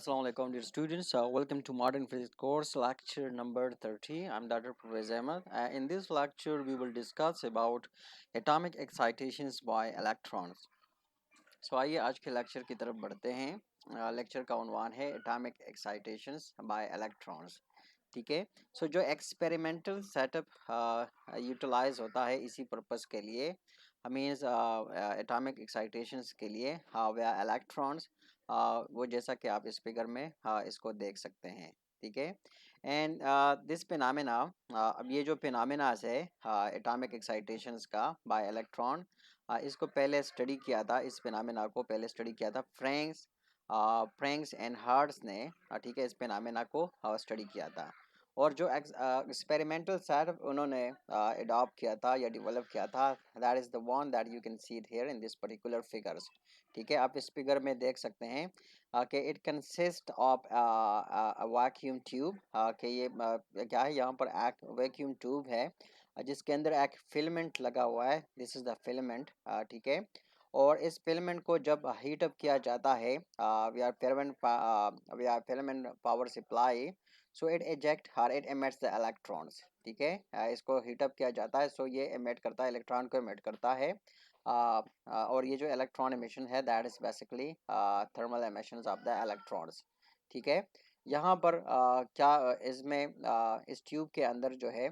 Assalamu alaikum dear students. Welcome to Modern Physics course lecture number 30. I'm Dr. Pervez Ahmed. In this lecture we will discuss about atomic excitations by electrons. आइए आज के lecture की तरफ बढ़ते हैं। Lecture का उन्वान है atomic एक्साइटेशंस bye electrons. ठीक है। जो एक्सपेरिमेंटल सेटअप यूटिलाइज होता है इसी पर्पस के लिए, मीन्स एटॉमिक एक्साइटेशंस के लिए वे इलेक्ट्रॉन्स, वो जैसा कि आप इस फिगर में इसको देख सकते हैं। ठीक है। एंड दिस फिनोमेना, अब ये जो फिनोमेनास है एटॉमिक एक्साइटेशंस का बाय इलेक्ट्रॉन, इसको पहले स्टडी किया था, इस फिनोमेना को पहले स्टडी किया था फ्रैंक्स एंड हर्ट्ज ने। ठीक है, इस फिनोमेना को स्टडी किया था। और जो एक्सपेरिमेंटल सेटअप उन्होंने अडॉप्ट किया था या डेवलप किया था, that is the one that you can see it here in this particular figures. ठीक है, आप इस फिगर में देख सकते हैं कि it consist of vacuum tube. कि ये क्या है, यहाँ पर एक वैक्यूम ट्यूब है जिसके अंदर एक फिलामेंट लगा हुआ है। This is the filament. ठीक है। और इस फिलामेंट को जब हीट अप किया जाता है, we are filament power supply, so it eject her it emits the electrons. ठीक है। इसको हीट अप किया जाता है, सो ये एमिट करता है, इलेक्ट्रॉन को एमिट करता है। और ये जो इलेक्ट्रॉन एमिशन है that is basically thermal emissions of the electrons. ठीक है। यहाँ पर क्या इसमें इस ट्यूब के अंदर जो है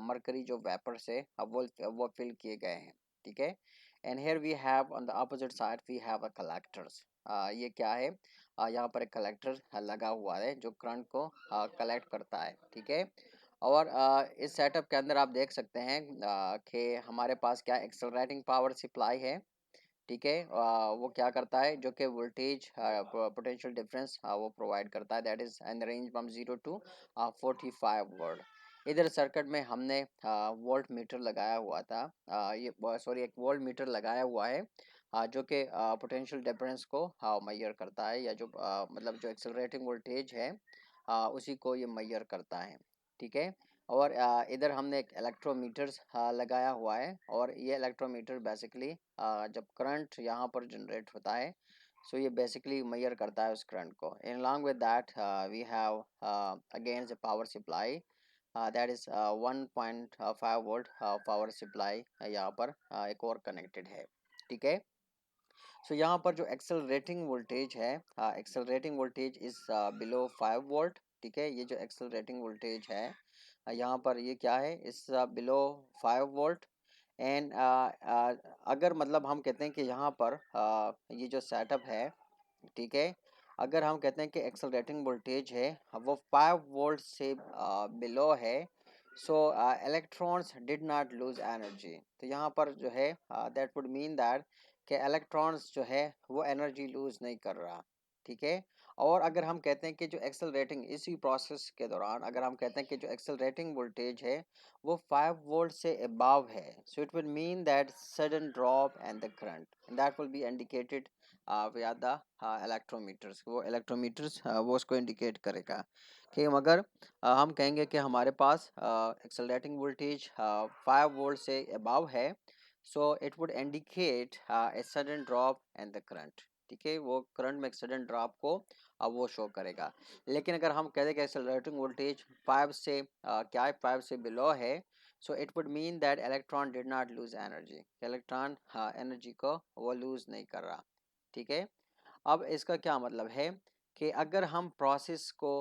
मरकरी जो वेपर से वो फिल किए गए हैं। ठीक है। And here we have on the opposite side we have a collectors. ये क्या है, यहाँ पर एक कलेक्टर लगा हुआ है जो करंट को कलेक्ट करता है। ठीक है। और इस सेटअप के अंदर आप देख सकते हैं कि हमारे पास क्या एक्सेलरेटिंग पावर सप्लाई है। ठीक है। वो क्या करता है, जो कि वोल्टेज पोटेंशियल डिफरेंस वो प्रोवाइड करता है, that is in the range from 0 to 45 volt. इधर सर्किट में हमने वोल्ट मीटर लगाया हुआ था, ये सॉरी एक वोल्ट मीटर लगाया हुआ है जो कि पोटेंशियल डिफरेंस को मेजर करता है, या जो मतलब जो एक्सेलरेटिंग वोल्टेज है उसी को ये मेजर करता है। ठीक है। और इधर हमने एक इलेक्ट्रोमीटर लगाया हुआ है, और ये इलेक्ट्रोमीटर बेसिकली जब करंट यहाँ पर जनरेट होता है, सो ये बेसिकली मेजर करता है उस करंट को। In along with that we have against the power supply, that is 1.5 volt power supply यहाँ पर एक और कनेक्टेड है। ठीक है। यहाँ पर जो एक्सेलरेटिंग वोल्टेज है, accelerating voltage is below 5 volt. ठीक है। ये जो एक्सेलरेटिंग वोल्टेज है यहाँ पर ये क्या है, इस बिलो 5 वोल्ट। एंड अगर मतलब हम कहते हैं कि यहाँ पर ये जो सेटअप है, ठीक है, अगर हम कहते हैं कि एक्सेलरेटिंग वोल्टेज है वो 5 वोल्ट से बिलो है, सो electrons did not lose energy. तो यहाँ पर जो है दैट वुड मीन दैट कि इलेक्ट्रॉन्स जो है वो एनर्जी लूज नहीं कर रहा। ठीक है। और अगर हम कहते हैं कि जो एक्सेलरेटिंग इसी प्रोसेस के दौरान अगर हम कहते हैं कि जो एक्सेलरेटिंग वोल्टेज है वो 5 वोल्ट से अबव है, so it will mean that sudden drop and the current that will B indicated via the इलेक्ट्रोमीटर्स। वो इलेक्ट्रोमीटर्स वो उसको इंडिकेट करेगा कि मगर हम कहेंगे कि हमारे पास एक्सेलरेटिंग वोल्टेज 5 वोल्ट से अबव है, so it would indicate a sudden drop and the current. ठीक है, वो करंट में एक सडन ड्रॉप को वो शो करेगा। लेकिन अगर हम कह दें कि एक्सेलरेटिंग वोल्टेज 5 से क्या है, 5 से बिलो है, so it would mean that electron did not lose energy. Electron energy को वो लूज नहीं कर रहा। ठीक है। अब इसका क्या मतलब है कि अगर हम प्रोसेस को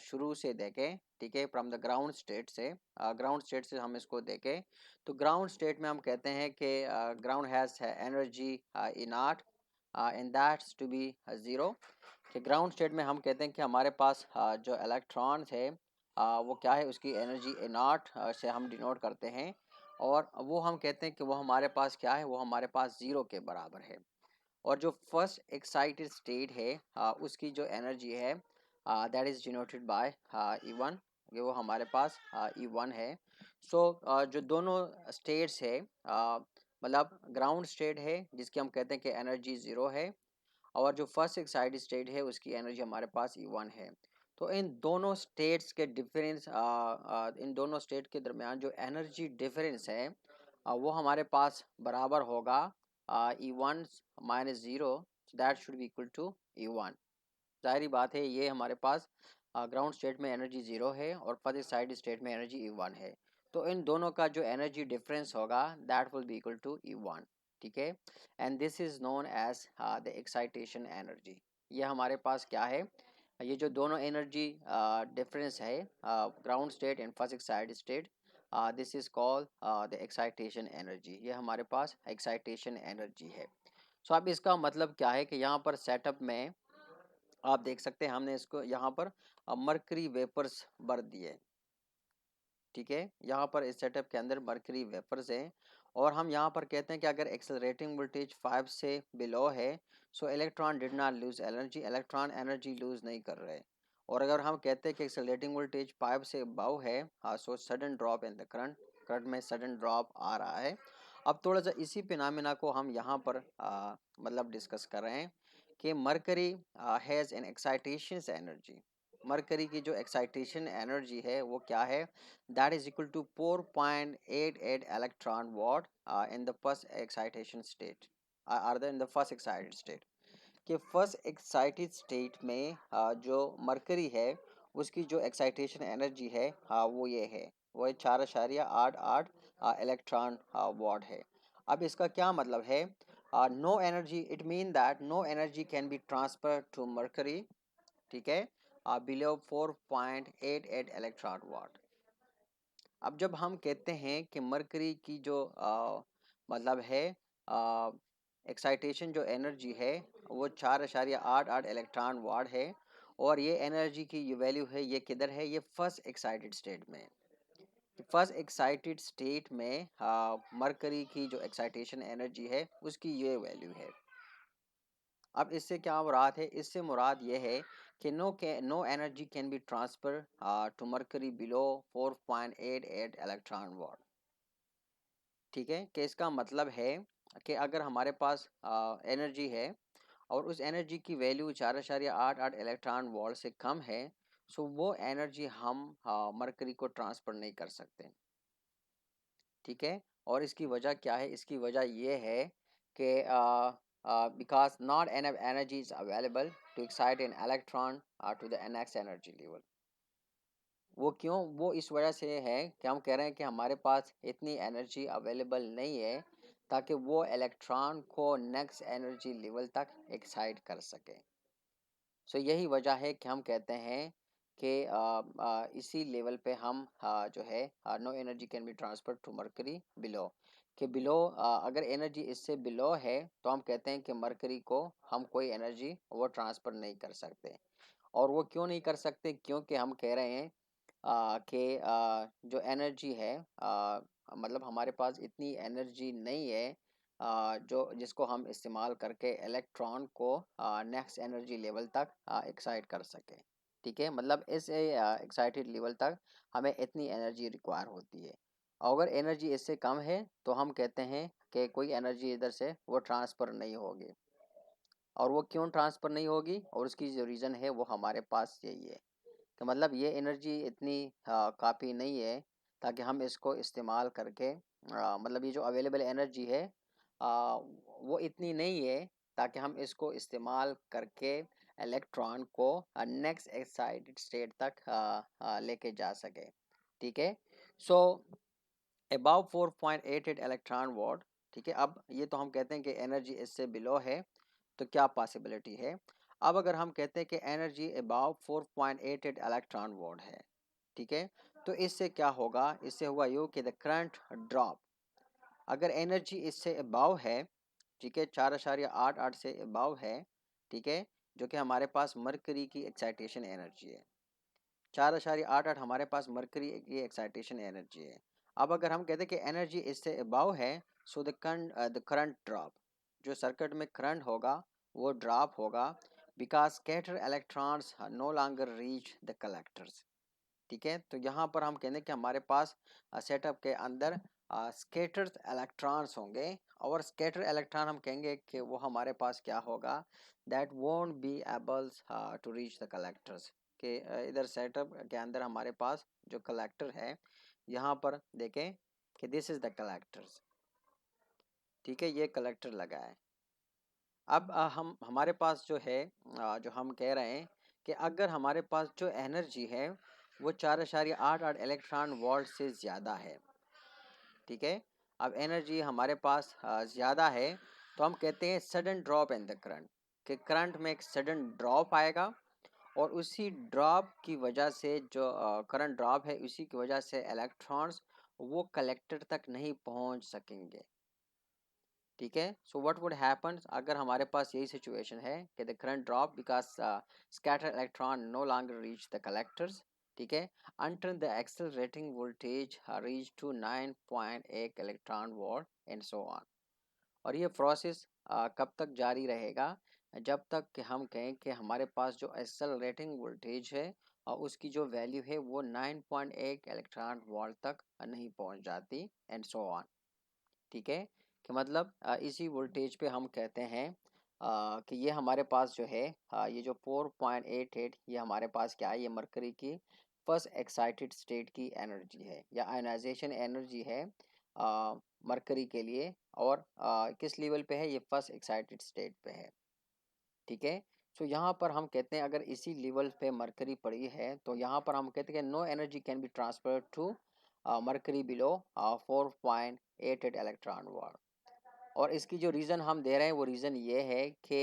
शुरू से देखें, ठीक है, फ्रॉम द ग्राउंड स्टेट से हम इसको देखें, तो ग्राउंड स्टेट में हम कहते हैं कि ground has energy in not in that's to be zero. कि ग्राउंड स्टेट में हम कहते हैं कि हमारे पास जो इलेक्ट्रॉन्स है वो क्या है, उसकी एनर्जी ए नॉट से हम डिनोट करते हैं, और वो हम कहते हैं कि वो हमारे पास क्या है, वो हमारे पास ज़ीरो के बराबर है। और जो फर्स्ट एक्साइटेड स्टेट है उसकी जो एनर्जी है that is denoted by E1, ये वो हमारे पास E1 है। सो जो दोनों स्टेट्स है मतलब ग्राउंड स्टेट है जिसकी हम कहते हैं कि एनर्जी ज़ीरो है, और जो फर्स्ट एक्साइटेड स्टेट है उसकी एनर्जी हमारे पास E1 है। तो इन दोनों स्टेट्स के डिफरेंस, इन दोनों स्टेट के दरमियान जो एनर्जी डिफरेंस है वो हमारे पास बराबर होगा E1 minus zero, that should be equal to E1। जाहिर बात है ये हमारे पास ग्राउंड स्टेट में एनर्जी ज़ीरो है और फर्स्ट एक्साइटेड स्टेट में एनर्जी E1 है। तो इन दोनों का जो एनर्जी डिफरेंस होगा that will be equal to E1, ठीक है। And this is known as the excitation energy. ये हमारे पास क्या है, ये जो दोनों एनर्जी डिफरेंस है ground state and first excited state, this is called the excitation energy. ये हमारे पास एक्साइटेशन एनर्जी है। सो अब इसका मतलब क्या है कि यहाँ पर सेटअप में आप देख सकते हैं हमने इसको यहाँ पर मरकरी वेपर्स भर दिए, ठीक है। यहाँ पर इस सेटअप के अंदर मरकरी वेपर्स हैं और हम यहाँ पर कहते हैं कि अगर एक्सेलरेटिंग वोल्टेज 5 से बिलो है सो electron did not lose energy, electron energy lose नहीं कर रहे। और अगर हम कहते हैं कि एक्सेलरेटिंग वोल्टेज 5 से अबव है so sudden drop in the current, current में सडन ड्रॉप आ रहा है। अब थोड़ा सा इसी फिनोमेना को हम यहाँ पर मतलब डिस्कस कर रहे हैं कि mercury has an excitation energy. Mercury की जो एक्साइटेशन एनर्जी है वो क्या है, that is equal to 4.88 electron volt in the first excitation state or in the first excited state। कि फर्स्ट एक्साइटेड स्टेट में जो मरकरी है उसकी जो एक्साइटेशन एनर्जी है वो ये है, वो 4.88 इलेक्ट्रॉन वॉट है। अब इसका क्या मतलब है, no energy, it mean that no energy can be transfer to mercury, ठीक है, बिलो 4.88 इलेक्ट्रॉन वॉट। अब जब हम कहते हैं कि मरकरी की जो मतलब है एक्साइटेशन जो एनर्जी है वो 4.88 इलेक्ट्रॉन वाट है और ये एनर्जी की ये वैल्यू है, ये किधर है, ये फर्स्ट एक्साइटेड स्टेट में। फर्स्ट एक्साइटेड स्टेट में मरकरी की जो एक्साइटेशन एनर्जी है उसकी ये वैल्यू है। अब इससे क्या मुराद है, इससे मुराद ये है कि no energy can be transfer to mercury below 4.88 electron watt, ठीक है। कि इसका मतलब है कि अगर हमारे पास एनर्जी है और उस एनर्जी की वैल्यू 4.88 इलेक्ट्रॉन वोल्ट से कम है सो वो एनर्जी हम मरकरी को ट्रांसफर नहीं कर सकते, ठीक है। और इसकी वजह क्या है, इसकी वजह ये है कि because not enough energy is available to excite an electron to the next energy level. वो क्यों, वो इस वजह से है कि हम कह रहे हैं कि हमारे पास इतनी एनर्जी अवेलेबल नहीं है ताकि वो इलेक्ट्रॉन को नेक्स्ट एनर्जी लेवल तक एक्साइट कर सके। सो यही वजह है कि हम कहते हैं कि इसी लेवल पे हम जो है no energy can be transfer to mercury below, कि बिलो अगर एनर्जी इससे बिलो है तो हम कहते हैं कि मरकरी को हम कोई एनर्जी वो ट्रांसफ़र नहीं कर सकते। और वो क्यों नहीं कर सकते, क्योंकि हम कह रहे हैं कि जो एनर्जी है मतलब हमारे पास इतनी एनर्जी नहीं है जो जिसको हम इस्तेमाल करके इलेक्ट्रॉन को नेक्स्ट एनर्जी लेवल तक एक्साइट कर सके, ठीक है। मतलब इस एक्साइटेड लेवल तक हमें इतनी एनर्जी रिक्वायर होती है। अगर एनर्जी इससे कम है तो हम कहते हैं कि कोई एनर्जी इधर से वो ट्रांसफ़र नहीं होगी। और वो क्यों ट्रांसफ़र नहीं होगी और उसकी जो रीज़न है वो हमारे पास यही है कि मतलब ये एनर्जी इतनी काफ़ी नहीं है ताकि हम इसको इस्तेमाल करके मतलब ये जो अवेलेबल एनर्जी है वो इतनी नहीं है ताकि हम इसको इस्तेमाल करके इलेक्ट्रॉन को नेक्स्ट एक्साइटेड स्टेट तक लेके जा सके, ठीक है। सो अबाव 4.88 इलेक्ट्रॉन वोल्ट, ठीक है। अब ये तो हम कहते हैं कि एनर्जी इससे बिलो है तो क्या पॉसिबिलिटी है। अब अगर हम कहते हैं कि एनर्जी अबाव 4.88 इलेक्ट्रॉन वोल्ट है, ठीक है, तो इससे क्या होगा, इससे हुआ यूँ कि द करंट ड्रॉप, अगर एनर्जी इससे अबाव है, ठीक है, 4.88 से अबाव है, ठीक है, जो कि हमारे पास मरकरी की एक्साइटेशन एनर्जी है। 4.88 हमारे पास मरकरी की एक्साइटेशन एनर्जी है। अब अगर हम कहते हैं कि एनर्जी इससे अबाव है सो द करंट ड्रॉप, जो सर्किट में करंट होगा वो ड्रॉप होगा because scatter electrons no longer reach the collectors, ठीक है। तो यहाँ पर हम कहते हैं कि हमारे पास सेटअप के अंदर स्कैटर्ड इलेक्ट्रॉन्स होंगे और स्कैटर इलेक्ट्रॉन हम कहेंगे कि वो हमारे पास क्या होगा, that won't be able to reach the collectors, कि इधर सेटअप के अंदर हमारे पास जो कलेक्टर है यहाँ पर देखें कि दिस इज द कलेक्टर्स, ठीक है, ये कलेक्टर लगा है। अब हम हमारे पास जो है जो हम कह रहे हैं कि अगर हमारे पास जो एनर्जी है वो 4.88 इलेक्ट्रॉन वोल्ट से ज़्यादा है, ठीक है। अब एनर्जी हमारे पास ज़्यादा है तो हम कहते हैं sudden drop in the current, कि करंट में एक सडन ड्रॉप आएगा और उसी ड्रॉप की वजह से जो करंट ड्रॉप है उसी की वजह से इलेक्ट्रॉन्स वो कलेक्टर तक नहीं पहुंच सकेंगे, ठीक है। सो व्हाट वुड हैपन अगर हमारे पास यही सिचुएशन है कि the current drop because scatter electron no longer reach the collectors, ठीक है, until the accelerating voltage reach to 9.8 electron volt and so on. और ये प्रोसेस कब तक जारी रहेगा, जब तक कि हम कहें कि हमारे पास जो एक्सेलरेटिंग वोल्टेज है और उसकी जो वैल्यू है वो 9.8 इलेक्ट्रॉन वोल्ट तक नहीं पहुंच जाती एंड सो ऑन, ठीक है। कि मतलब इसी वोल्टेज पे हम कहते हैं कि ये हमारे पास जो है ये जो 4.88 ये हमारे पास क्या है, ये मरकरी की फर्स्ट एक्साइटेड स्टेट की एनर्जी है या आयनाइजेशन एनर्जी है मरकरी के लिए। और किस लेवल पे है, ये फर्स्ट एक्साइटेड स्टेट पे है, ठीक है। सो यहाँ पर हम कहते हैं अगर इसी लेवल पे मरकरी पड़ी है तो यहाँ पर हम कहते हैं no energy can be transfer to mercury below 4.88 electron volt. और इसकी जो रीज़न हम दे रहे हैं वो रीज़न ये है कि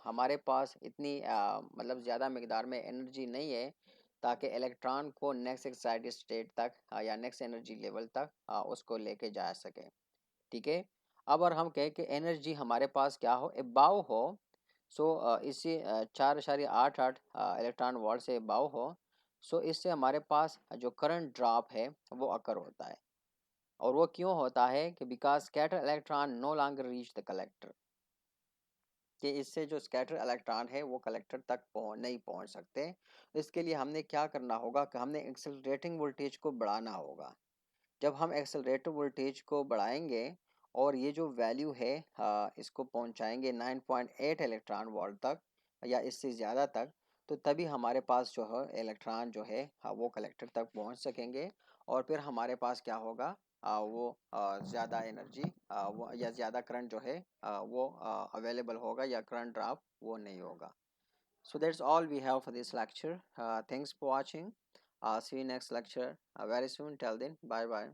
हमारे पास इतनी मतलब ज़्यादा मकदार में एनर्जी नहीं है ताकि इलेक्ट्रॉन को नेक्स्ट एक्साइटेड स्टेट तक या नेक्स्ट एनर्जी लेवल तक उसको लेके जा सके, ठीक है। अब और हम कहें कि एनर्जी हमारे पास क्या हो, एबाव हो, सो इससे 4.88 इलेक्ट्रॉन वोल्ट से एबाव हो, सो इससे हमारे पास जो करंट ड्रॉप है वो अकर होता है। और वो क्यों होता है कि because scatter electron no longer reach the collector, कि इससे जो स्कैटर इलेक्ट्रॉन है वो कलेक्टर तक नहीं पहुंच सकते। इसके लिए हमने क्या करना होगा कि हमने एक्सेलरेटिंग वोल्टेज को बढ़ाना होगा। जब हम एक्सेलरेटर वोल्टेज को बढ़ाएंगे और ये जो वैल्यू है इसको पहुंचाएंगे 9.8 इलेक्ट्रॉन वोल्ट तक या इससे ज़्यादा तक, तो तभी हमारे पास जो है इलेक्ट्रॉन जो है वो कलेक्टर तक पहुंच सकेंगे। और फिर हमारे पास क्या होगा, वो ज़्यादा एनर्जी वो या ज़्यादा करंट जो है वो अवेलेबल होगा या करंट ड्रॉप वो नहीं होगा। So that's all we have for this lecture. Thanks for watching. See you next lecture very soon. Till then, bye bye.